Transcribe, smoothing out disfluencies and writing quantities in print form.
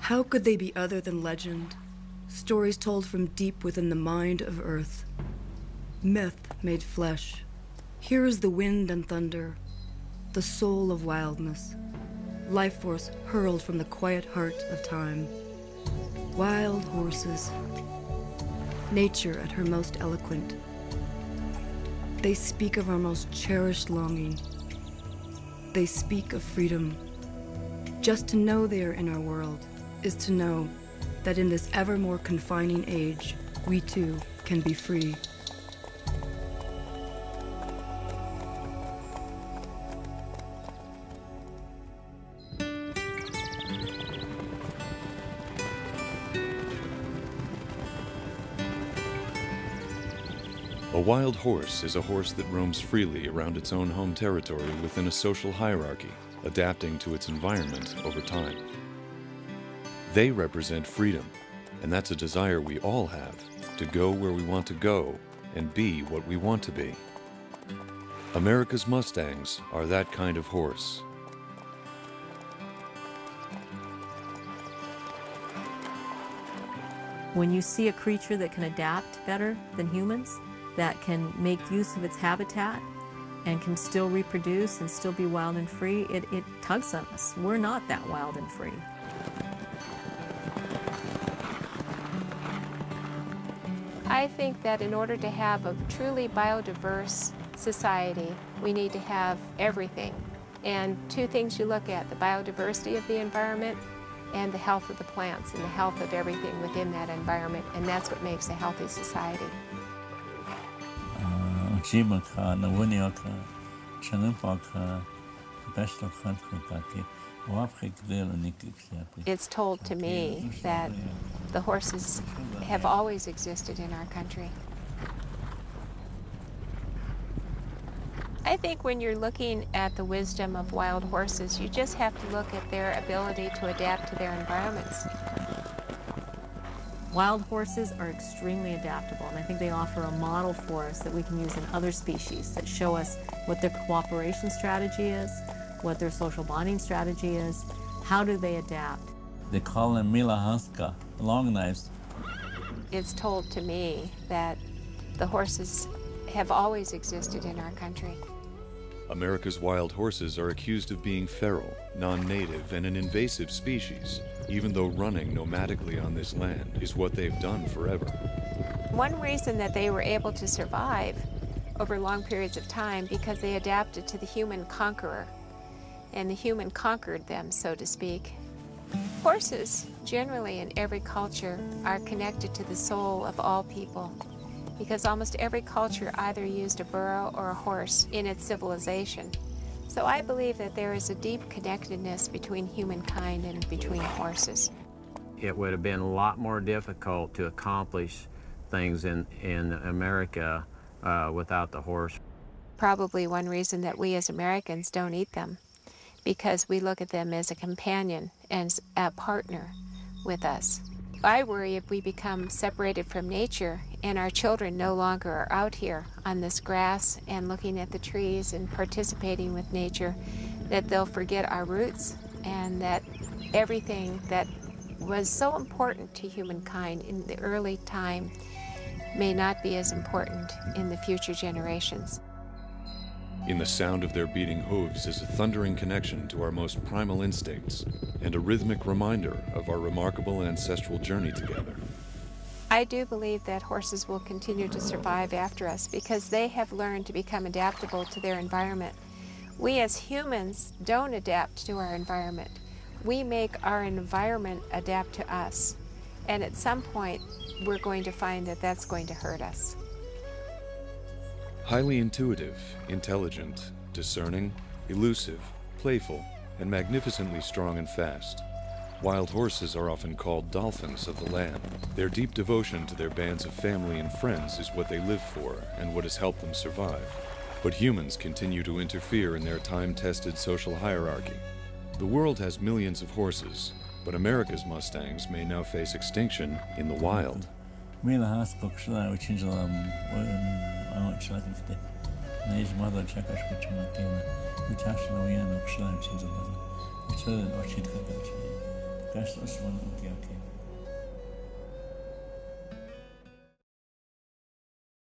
How could they be other than legend? Stories told from deep within the mind of Earth. Myth made flesh. Here is the wind and thunder, the soul of wildness. Life force hurled from the quiet heart of time. Wild horses. Nature at her most eloquent. They speak of our most cherished longing. They speak of freedom. Just to know they are in our world is to know that in this ever more confining age, we too can be free. A wild horse is a horse that roams freely around its own home territory within a social hierarchy, adapting to its environment over time. They represent freedom, and that's a desire we all have, to go where we want to go and be what we want to be. America's Mustangs are that kind of horse. When you see a creature that can adapt better than humans, that can make use of its habitat and can still reproduce and still be wild and free, it tugs on us. We're not that wild and free. I think that in order to have a truly biodiverse society, we need to have everything. And two things you look at, the biodiversity of the environment and the health of the plants and the health of everything within that environment, and that's what makes a healthy society. It's told to me that the horses have always existed in our country. I think when you're looking at the wisdom of wild horses, you just have to look at their ability to adapt to their environments. Wild horses are extremely adaptable, and I think they offer a model for us that we can use in other species that show us what their cooperation strategy is, what their social bonding strategy is, how do they adapt. They call them Milahanska, long knives. It's told to me that the horses have always existed in our country. America's wild horses are accused of being feral, non-native, and an invasive species, even though running nomadically on this land is what they've done forever. One reason that they were able to survive over long periods of time because they adapted to the human conqueror, and the human conquered them, so to speak. Horses, generally in every culture, are connected to the soul of all people, because almost every culture either used a burro or a horse in its civilization. So I believe that there is a deep connectedness between humankind and between horses. It would have been a lot more difficult to accomplish things in America without the horse. Probably one reason that we as Americans don't eat them, because we look at them as a companion and as a partner with us. I worry if we become separated from nature and our children no longer are out here on this grass and looking at the trees and participating with nature, that they'll forget our roots and that everything that was so important to humankind in the early time may not be as important in the future generations. In the sound of their beating hooves is a thundering connection to our most primal instincts and a rhythmic reminder of our remarkable ancestral journey together. I do believe that horses will continue to survive after us because they have learned to become adaptable to their environment. We as humans don't adapt to our environment. We make our environment adapt to us. And at some point, we're going to find that that's going to hurt us. Highly intuitive, intelligent, discerning, elusive, playful, and magnificently strong and fast. Wild horses are often called dolphins of the land. Their deep devotion to their bands of family and friends is what they live for and what has helped them survive. But humans continue to interfere in their time-tested social hierarchy. The world has millions of horses, but America's Mustangs may now face extinction in the wild. Cashless one, okay, okay.